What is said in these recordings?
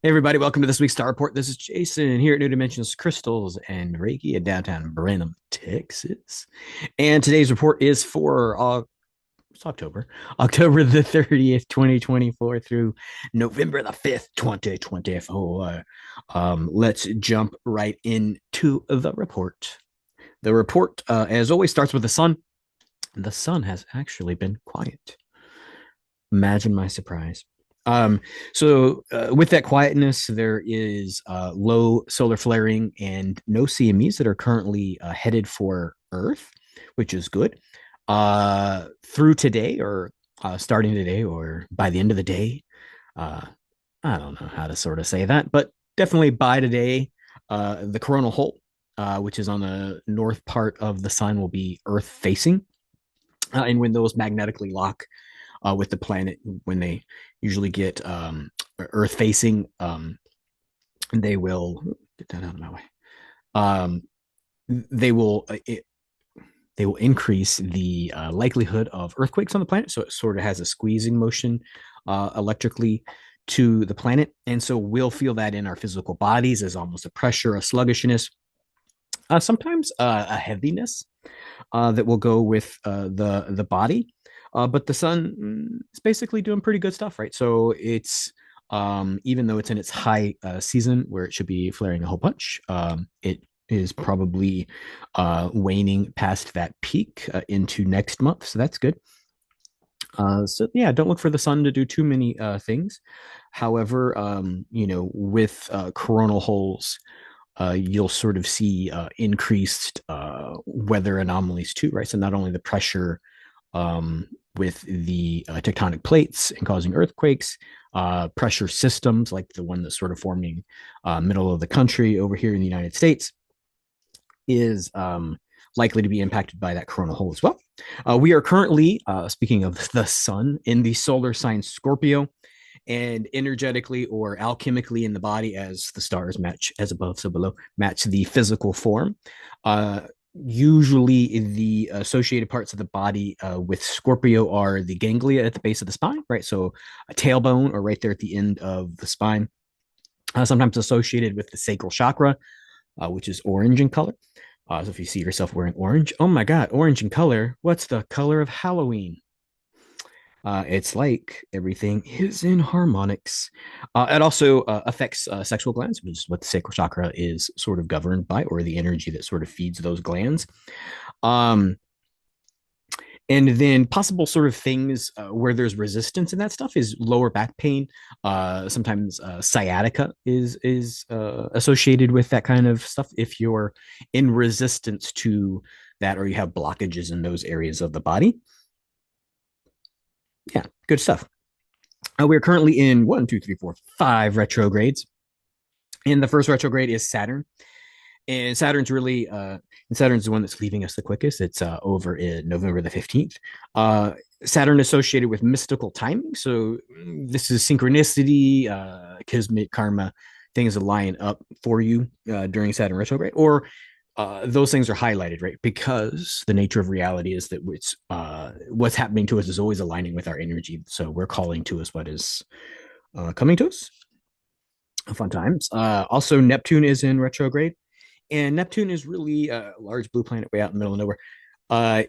Hey everybody, welcome to this week's Star Report. This is Jason here at New Dimensions Crystals and Reiki in downtown Brenham, Texas. And today's report is for it's October the 30th, 2024 through November the 5th, 2024. Let's jump right into the report. The report, as always, starts with the sun. The sun has actually been quiet. Imagine my surprise. With that quietness, there is low solar flaring and no CMEs that are currently headed for Earth, which is good. Through today, or starting today, or by the end of the day, uh, I don't know how to sort of say that, but definitely by today, the coronal hole, which is on the north part of the sun, will be Earth facing. And when those magnetically lock, with the planet, when they usually get Earth facing, they will get that out of my way. Um, they will they will increase the likelihood of earthquakes on the planet. So it sort of has a squeezing motion electrically to the planet, and so we'll feel that in our physical bodies as almost a pressure, a sluggishness, sometimes a heaviness that will go with the body. But the sun is basically doing pretty good stuff, right? So it's even though it's in its high season where it should be flaring a whole bunch, it is probably waning past that peak into next month. So that's good. So yeah, don't look for the sun to do too many things. However, with coronal holes, you'll sort of see increased weather anomalies too, right? So not only the pressure with the tectonic plates and causing earthquakes, pressure systems like the one that's sort of forming middle of the country over here in the United States is likely to be impacted by that coronal hole as well. We are currently, speaking of the sun, in the solar sign Scorpio, and energetically or alchemically in the body, as the stars match as above so below, match the physical form. Usually the associated parts of the body with Scorpio are the ganglia at the base of the spine, right? So a tailbone, or right there at the end of the spine, sometimes associated with the sacral chakra, which is orange in color. So if you see yourself wearing orange, oh my God, orange in color. What's the color of Halloween? It's like everything is in harmonics. It also affects sexual glands, which is what the sacral chakra is sort of governed by, or the energy that sort of feeds those glands. Um, and then possible sort of things where there's resistance in that stuff is lower back pain. Sometimes sciatica is associated with that kind of stuff. If you're in resistance to that, or you have blockages in those areas of the body, yeah, good stuff. We're currently in one, two, three, four, five retrogrades. And the first retrograde is Saturn. And Saturn's the one that's leaving us the quickest. It's over in November the 15th. Saturn associated with mystical timing. So this is synchronicity, kismet, karma, things that line up for you during Saturn retrograde, or those things are highlighted, right? Because the nature of reality is that what's happening to us is always aligning with our energy. So we're calling to us what is coming to us. Fun times. Also, Neptune is in retrograde, and Neptune is really a large blue planet way out in the middle of nowhere.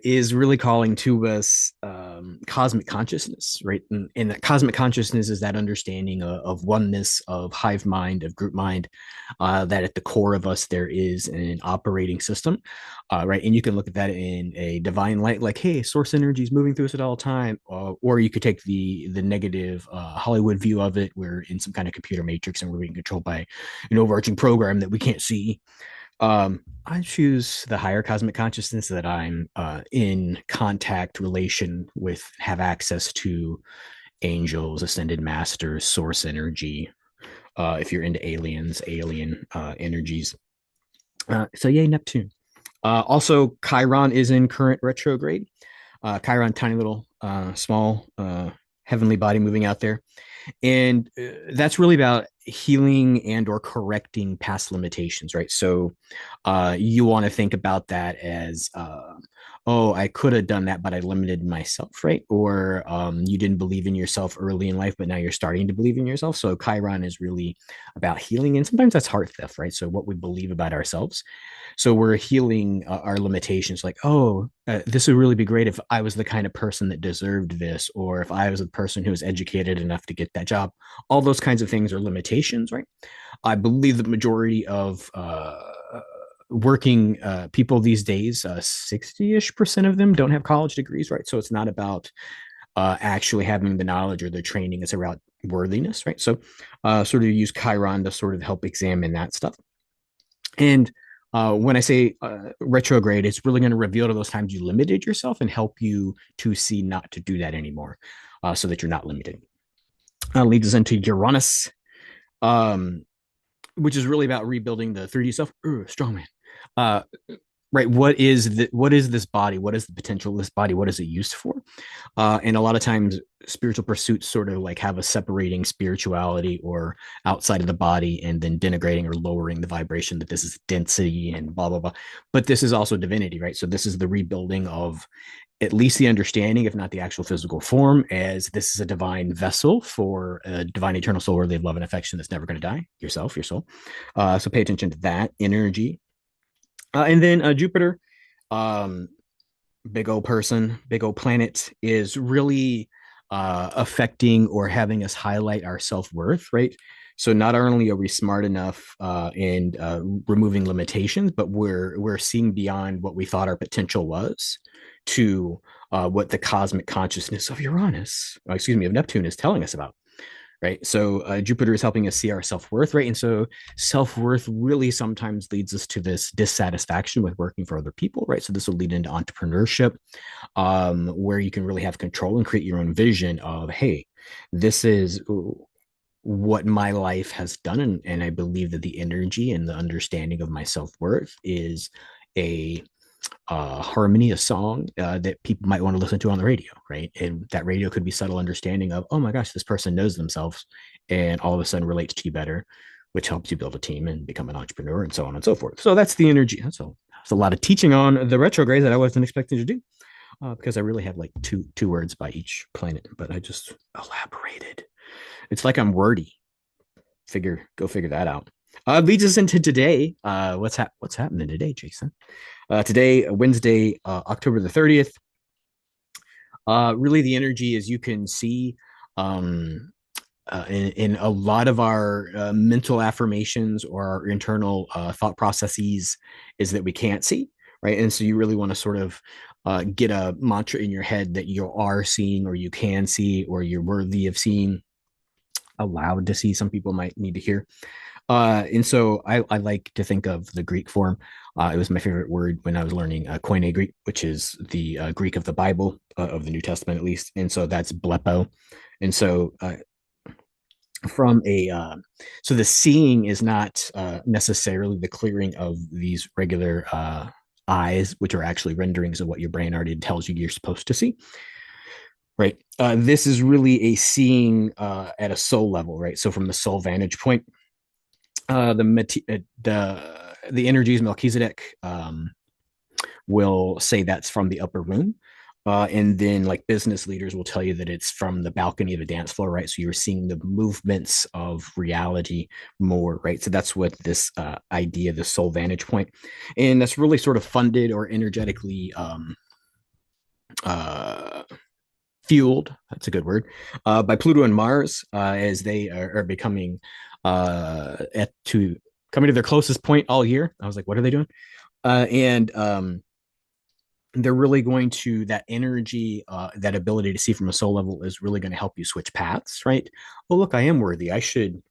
Is really calling to us cosmic consciousness, right? And that cosmic consciousness is that understanding of oneness, of hive mind, of group mind, that at the core of us there is an operating system, right? And you can look at that in a divine light, like, hey, source energy is moving through us at all time, or you could take the negative Hollywood view of it, where in some kind of computer matrix and we're being controlled by an overarching program that we can't see. I choose the higher cosmic consciousness, that I'm in contact, relation with, have access to angels, ascended masters, source energy. If you're into aliens, alien energies. So yay, Neptune. Also, Chiron is in current retrograde. Chiron, tiny little, small, heavenly body moving out there. And that's really about healing and or correcting past limitations, right? So you want to think about that as oh, I could have done that, but I limited myself, right? Or you didn't believe in yourself early in life, but now you're starting to believe in yourself. So Chiron is really about healing, and sometimes that's heart theft, right? So what we believe about ourselves. So we're healing our limitations, like, oh, this would really be great if I was the kind of person that deserved this, or if I was a person who was educated enough to get that job. All those kinds of things are limitations, right? I believe the majority of working people these days, 60-ish% of them don't have college degrees, right? So it's not about actually having the knowledge or the training, it's about worthiness, right? So sort of use Chiron to sort of help examine that stuff. And when I say retrograde, it's really going to reveal to those times you limited yourself and help you to see not to do that anymore, so that you're not limited. Leads us into Uranus, um, which is really about rebuilding the 3D self. Ooh, strongman. Uh, right. What is this body? What is the potential of this body? What is it used for? And a lot of times spiritual pursuits sort of like have a separating spirituality or outside of the body and then denigrating or lowering the vibration that this is density and blah blah blah. But this is also divinity, right? So this is the rebuilding of at least the understanding, if not the actual physical form, as this is a divine vessel for a divine eternal soul worthy of love and affection that's never going to die, yourself, your soul. So pay attention to that energy. And then Jupiter, um, big old person, big old planet, is really affecting or having us highlight our self worth, right? So not only are we smart enough and removing limitations, but we're seeing beyond what we thought our potential was to what the cosmic consciousness of Uranus, excuse me, of Neptune is telling us about, right? So Jupiter is helping us see our self-worth, right? And so self-worth really sometimes leads us to this dissatisfaction with working for other people, right? So this will lead into entrepreneurship, where you can really have control and create your own vision of, hey, this is what my life has done. And I believe that the energy and the understanding of my self-worth is a harmony, a song that people might want to listen to on the radio, right? And that radio could be subtle understanding of, oh my gosh, this person knows themselves and all of a sudden relates to you better, which helps you build a team and become an entrepreneur and so on and so forth. So that's the energy. That's a lot of teaching on the retrograde that I wasn't expecting to do, because I really had like two words by each planet, but I just elaborated. It's like I'm wordy. Go figure that out. Leads us into today. What's happening today, Jason? Today, Wednesday, October the 30th. Really, the energy, as you can see, in a lot of our mental affirmations or our internal thought processes, is that we can't see, right? And so you really want to sort of get a mantra in your head that you are seeing, or you can see, or you're worthy of seeing, allowed to see. Some people might need to hear. And so I like to think of the Greek form. It was my favorite word when I was learning Koine Greek, which is the Greek of the Bible, of the New Testament at least. And so that's blepo. And so from a so the seeing is not necessarily the clearing of these regular eyes, which are actually renderings of what your brain already tells you you're supposed to see. Right. This is really a seeing at a soul level, right? So from the soul vantage point, the energies Melchizedek will say that's from the upper room. And then like business leaders will tell you that it's from the balcony of a dance floor, right? So you're seeing the movements of reality more, right? So that's what this idea, the soul vantage point, and that's really sort of funded or energetically uh, fueled. That's a good word. By Pluto and Mars, as they are becoming at to coming to their closest point all year. I was like, what are they doing? And they're really going to that energy, that ability to see from a soul level is really going to help you switch paths, right? Oh, look, I am worthy. I should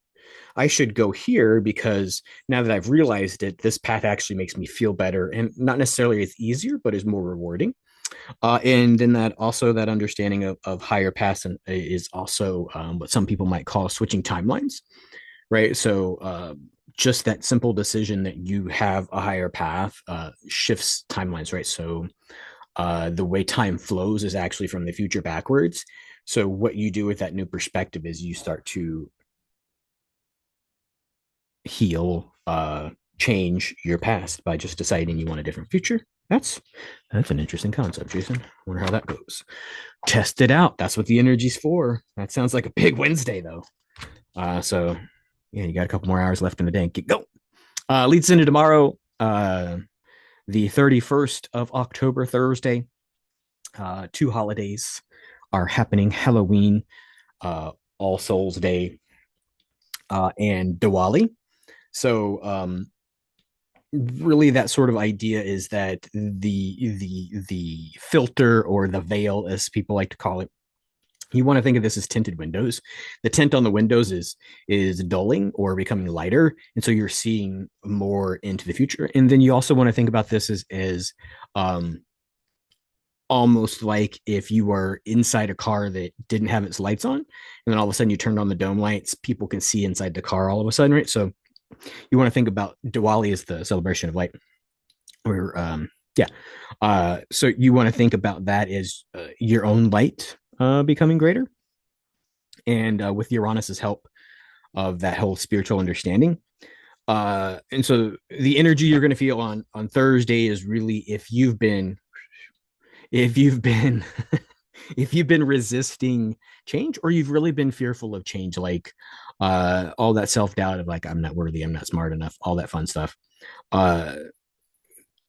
go here because now that I've realized it, this path actually makes me feel better, and not necessarily it's easier, but is more rewarding. And then that understanding of higher paths is also what some people might call switching timelines, right? So just that simple decision that you have a higher path shifts timelines, right? So the way time flows is actually from the future backwards. So what you do with that new perspective is you start to heal, change your past by just deciding you want a different future. That's an interesting concept, Jason. Wonder how that goes. Test it out. That's what the energy's for. That sounds like a big Wednesday, though. So yeah, you got a couple more hours left in the day. Get go. Leads into tomorrow, the 31st of October, Thursday. Two holidays are happening: Halloween, All Souls Day, and Diwali. So really that sort of idea is that the filter, or the veil as people like to call it, you want to think of this as tinted windows. The tint on the windows is dulling or becoming lighter, and so you're seeing more into the future. And then you also want to think about this as um almost like if you were inside a car that didn't have its lights on, and then all of a sudden you turned on the dome lights, people can see inside the car all of a sudden, right? So you want to think about Diwali as the celebration of light, or yeah. So you want to think about that as your own light becoming greater, and with Uranus's help of that whole spiritual understanding. And so the energy you're going to feel on Thursday is really if you've been if you've been resisting change, or you've really been fearful of change, like all that self-doubt of like, I'm not worthy, I'm not smart enough, all that fun stuff. uh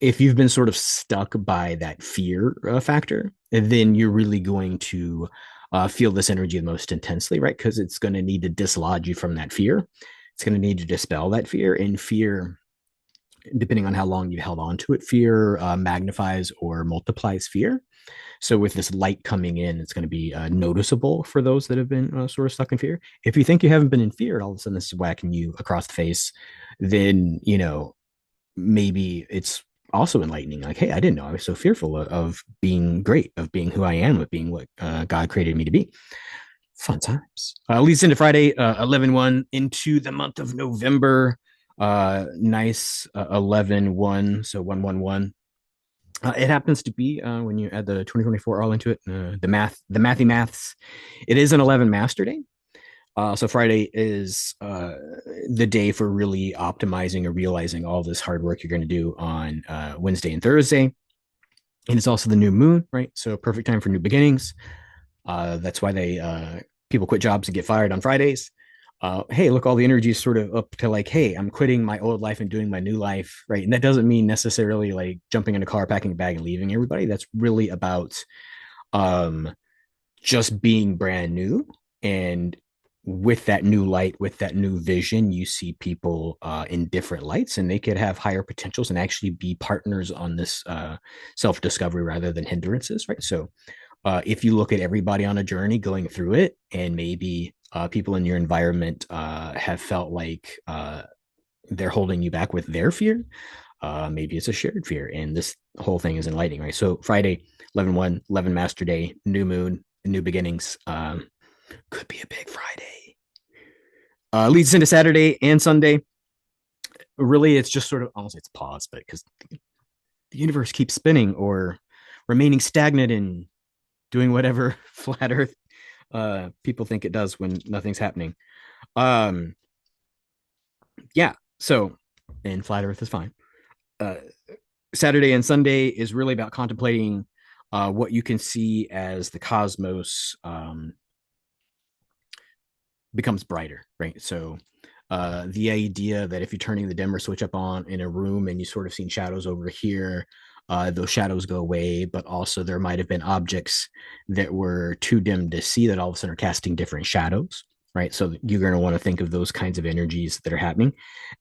if you've been sort of stuck by that fear factor, then you're really going to feel this energy the most intensely, right? Because it's going to need to dislodge you from that fear. It's going to need to dispel that fear. And fear, depending on how long you've held on to it, fear magnifies or multiplies fear. So with this light coming in, it's going to be noticeable for those that have been sort of stuck in fear. If you think you haven't been in fear, all of a sudden this is whacking you across the face, then maybe it's also enlightening. Like, hey, I didn't know I was so fearful of being great, of being who I am, of being what God created me to be. Fun times. Leads into Friday, 11/1 into the month of November. Nice 11/1, so 111. It happens to be when you add the 2024 all into it, the mathy maths. It is an 11 master day. So Friday is the day for really optimizing or realizing all this hard work you're going to do on Wednesday and Thursday. And it's also the new moon, right? So perfect time for new beginnings. That's why people quit jobs and get fired on Fridays. Hey, look, all the energy is sort of up to like, hey, I'm quitting my old life and doing my new life, right? And that doesn't mean necessarily like jumping in a car, packing a bag, and leaving everybody. That's really about um, just being brand new. And with that new light, with that new vision, you see people in different lights, and they could have higher potentials and actually be partners on this self discovery rather than hindrances, right? So if you look at everybody on a journey going through it, and maybe people in your environment have felt like they're holding you back with their fear, maybe it's a shared fear, and this whole thing is enlightening, right? So Friday, 11/1, 11 Master Day, new moon, new beginnings. Could be a big Friday. Leads into Saturday and Sunday. Really, it's just sort of almost it's pause, but because the universe keeps spinning or remaining stagnant and doing whatever flat Earth people think it does when nothing's happening. Um, yeah. So, and flat Earth is fine. Uh, Saturday and Sunday is really about contemplating what you can see as the cosmos becomes brighter, right? So the idea that if you're turning the dimmer switch up on in a room and you sort of seen shadows over here, those shadows go away, but also there might have been objects that were too dim to see that all of a sudden are casting different shadows, right? So you're going to want to think of those kinds of energies that are happening.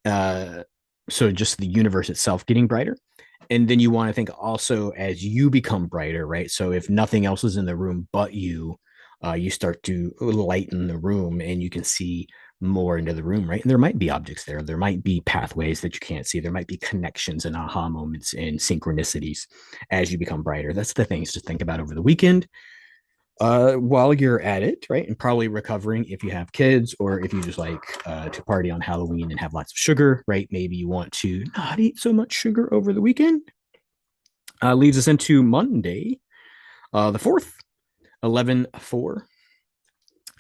Uh, so just the universe itself getting brighter. And then you want to think also as you become brighter, right? So if nothing else is in the room but you start to lighten the room and you can see more into the room, right? And there might be objects there. There might be pathways that you can't see. There might be connections and aha moments and synchronicities as you become brighter. That's the things to think about over the weekend while you're at it, right? And probably recovering if you have kids or if you just like to party on Halloween and have lots of sugar, right? Maybe you want to not eat so much sugar over the weekend. Leads us into Monday, the 4th, 11/4.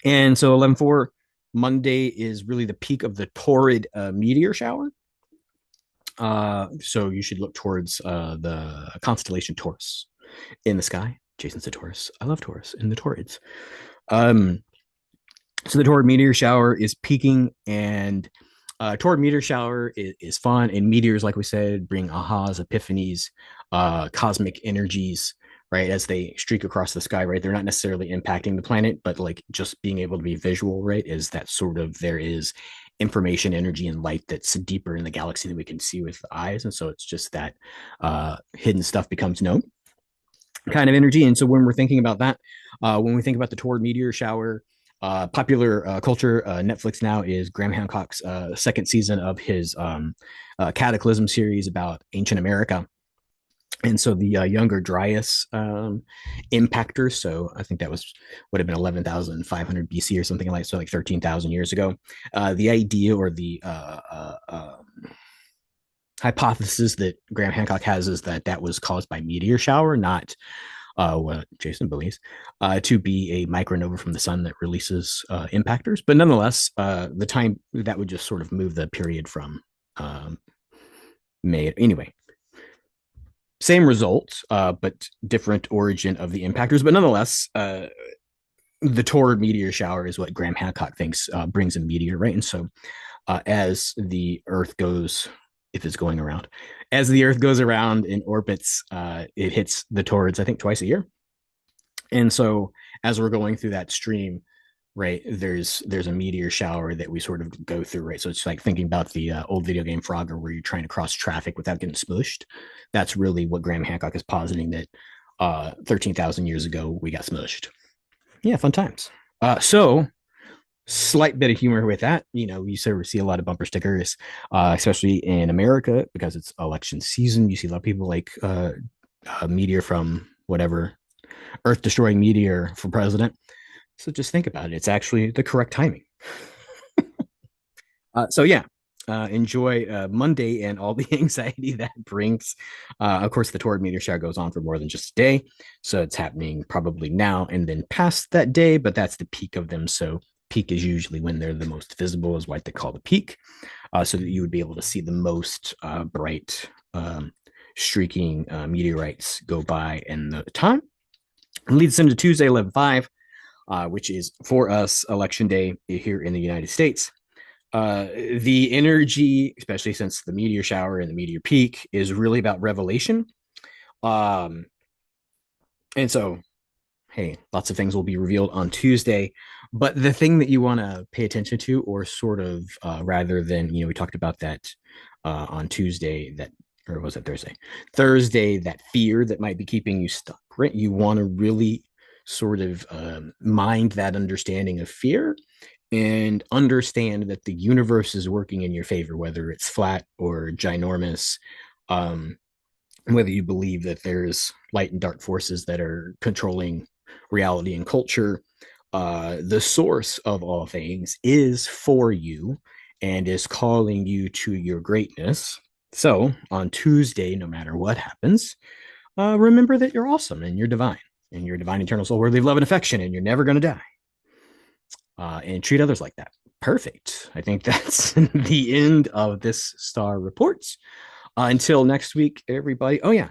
And so 11/4 Monday is really the peak of the torrid meteor shower. So you should look towards the constellation Taurus in the sky. Jason's a Taurus. I love Taurus and the Taurids. Um, so the torrid meteor shower is peaking, and torrid meteor shower is fun. And meteors, like we said, bring ahas, epiphanies, cosmic energies, right? As they streak across the sky, right? They're not necessarily impacting the planet, but like just being able to be visual, right? Is that sort of there is information, energy, and light that's deeper in the galaxy than we can see with the eyes. And so it's just that hidden stuff becomes known kind of energy. And so when we're thinking about that, when we think about the torrid meteor shower, popular culture, Netflix now is Graham Hancock's second season of his Cataclysm series about ancient America. And so the younger Dryas impactors, so I think that would have been 11,500 BC or something like so, like 13,000 years ago. The idea or the hypothesis that Graham Hancock has is that that was caused by meteor shower, not what Jason believes to be a micronova from the sun that releases impactors. But nonetheless, the time that would just sort of move the period from May. Anyway, same results, but different origin of the impactors. But nonetheless, the torrid meteor shower is what Graham Hancock thinks brings a meteor, right? And so as the Earth goes, if it's going around, as the Earth goes around and orbits, it hits the torrids, I think, twice a year. And so as we're going through that stream, right, there's a meteor shower that we sort of go through, right? So it's like thinking about the old video game Frogger where you're trying to cross traffic without getting smushed. That's really what Graham Hancock is positing, that 13,000 years ago we got smushed. Yeah, fun times. So slight bit of humor with that. You know, you sort of see a lot of bumper stickers, especially in America because it's election season. You see a lot of people like a meteor from whatever, Earth destroying meteor for president. So just think about it. It's actually the correct timing. So yeah, enjoy Monday and all the anxiety that brings. Of course, the torrid meteor shower goes on for more than just a day, so it's happening probably now and then past that day, but that's the peak of them. So peak is usually when they're the most visible, is what they call the peak, so that you would be able to see the most bright streaking meteorites go by in the time. It leads into Tuesday, 11/5, which is for us election day here in the United States. The energy, especially since the meteor shower and the meteor peak, is really about revelation. Um, and so, hey, lots of things will be revealed on Tuesday. But the thing that you want to pay attention to, or sort of rather than, we talked about that on Tuesday, that, or was it Thursday? Thursday, that fear that might be keeping you stuck, right? You want to really sort of mind that understanding of fear and understand that the universe is working in your favor, whether it's flat or ginormous, um, whether you believe that there's light and dark forces that are controlling reality and culture. The source of all things is for you and is calling you to your greatness. So on Tuesday, no matter what happens, remember that you're awesome and you're divine and you're divine eternal soul worthy of love and affection and you're never going to die. And treat others like that. Perfect. I think that's the end of this star reports. Until next week, everybody. Oh, yeah.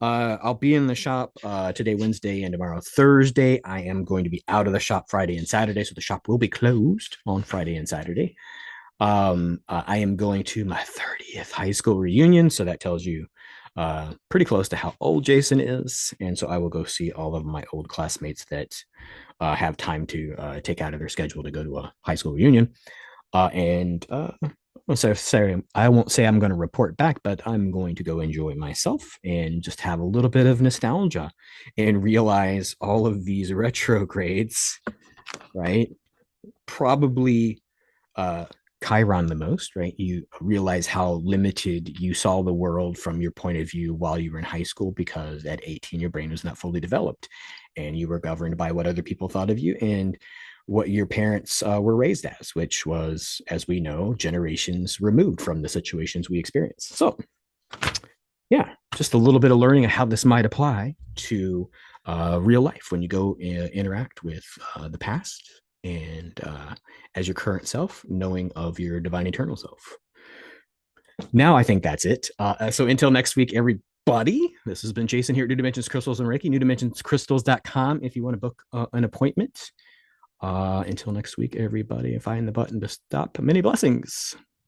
I'll be in the shop today, Wednesday, and tomorrow, Thursday. I am going to be out of the shop Friday and Saturday, so the shop will be closed on Friday and Saturday. I am going to my 30th high school reunion, so that tells you pretty close to how old Jason is. And so I will go see all of my old classmates that have time to take out of their schedule to go to a high school reunion. And so sorry, I won't say I'm going to report back, but I'm going to go enjoy myself and just have a little bit of nostalgia and realize all of these retrogrades, right? Probably Chiron the most, right? You realize how limited you saw the world from your point of view while you were in high school, because at 18, your brain was not fully developed and you were governed by what other people thought of you and what your parents were raised as, which was, as we know, generations removed from the situations we experience. So, yeah, just a little bit of learning of how this might apply to real life when you go interact with the past and as your current self, knowing of your divine eternal self. Now I think that's it. So until next week, everybody, this has been Jason here at New Dimensions Crystals and Reiki, newdimensionscrystals.com if you want to book an appointment. Until next week, everybody, find the button to stop. Many blessings.